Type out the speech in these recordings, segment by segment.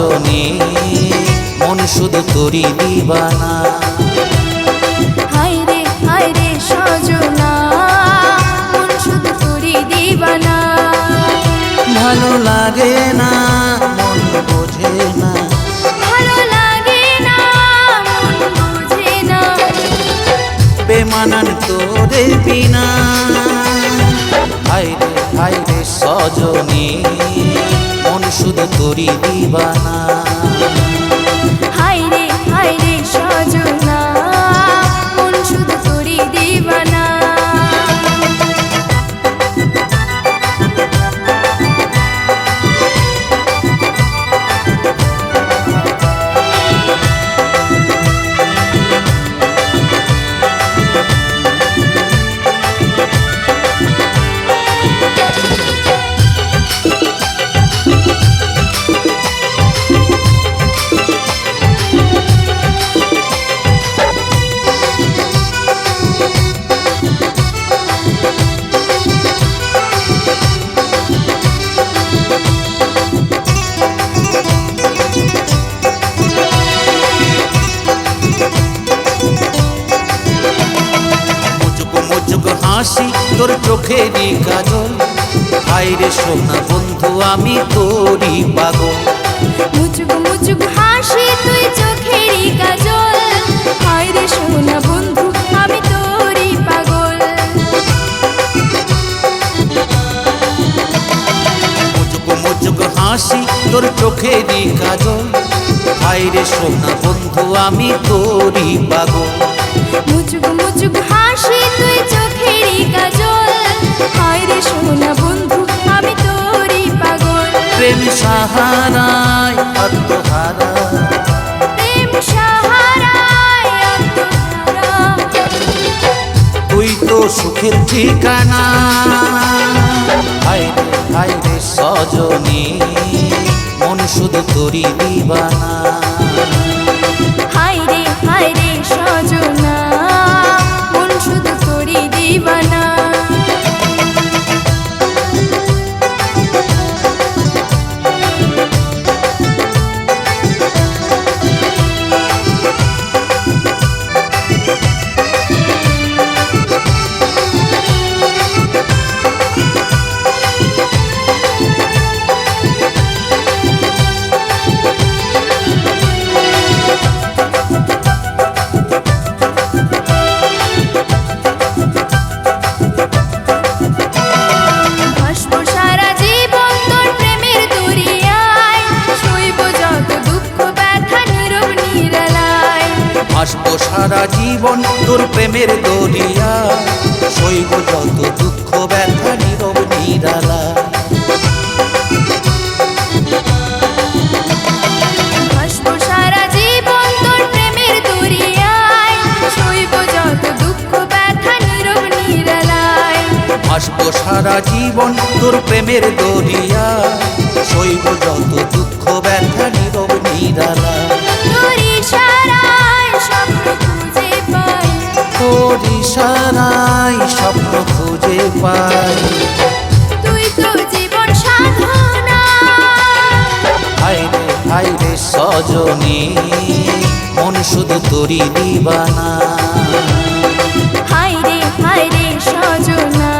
সজনী মন শুধু তোরি দিবানা। হায় রে সজনা মন শুধু তোরি দিবানা। ভালো লাগে না মন বোঝে না, ভালো লাগে না মন বোঝে না। বেমানান তোরে বিনা। হায় রে সজনী মন শুধু তোরি দিবানা। হায় রে সজনা মন শুধু তোরি দিবানা। হাসি তোর চোখেরই কাজল, হায় রে সোনা বন্ধু আমি তোরই পাগল। মুচুক হাসি তুই চোখেরই কাজল, হায় রে সোনা বন্ধু আমি তোরই পাগল। মুচুক হাসি তোর চোখেরই কাজল, হায় রে সোনা বন্ধু আমি তোরই পাগল। মুচুক হাসি তুই চোখেরই কাজল, হায় রে সোনা বন্ধু আমি তোরই পাগল। প্রেম সাহারায় আত্মহারা, প্রেম সাহারায় আত্মহারা। তুই তো সুখের ঠিকানা। হায় রে সজনী মন শুধু তোরি দিবানা। হায় রে সজনা মন শুধু তোরি দিবানা। ভাসবো সারা জীবন তোর প্রেমের দরিয়া, সইব যত দুঃখ ব্যথা নীরব নিরালা। ভাসবো সারা জীবন তোর প্রেমের দরিয়ায়, সইব যত দুঃখ ব্যথা নীরব নিরালায়। ভাসবো সারা জীবন তোর প্রেমের দরিয়া, সইব যত দুঃখ ব্যথা নীরব নিরালা। তোর ইশারায় স্বপ্ন খুঁজে পাই, তোর ইশারায় স্বপ্ন খুঁজে পাই। তুই তো জীবন সাধনা। হায় রে সজনী মন শুধু তোরি দিবানা। হায় রে সজনা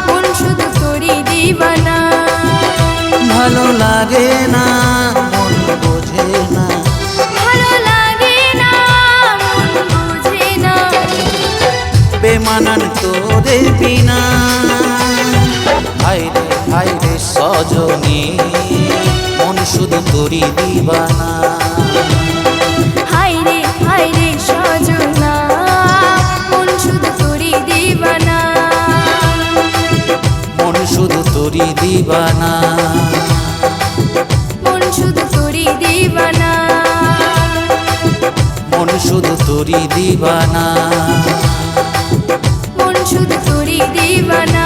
মন শুধু তোরি দিবানা। ভালো লাগে না মন বোঝে না, ভালো লাগে না মন বোঝে না। বেমানান তোরে বিনা। হায় রে সজনী মন শুধু তোরি দিবানা। হায় রে সজনা মন শুধু তোরি দিবানা। মন শুধু তোরি দিবানা। মন শুধু তোরি দিবানা। মন শুধু তোরি দিবানা। মন শুধু তোরি দিবানা।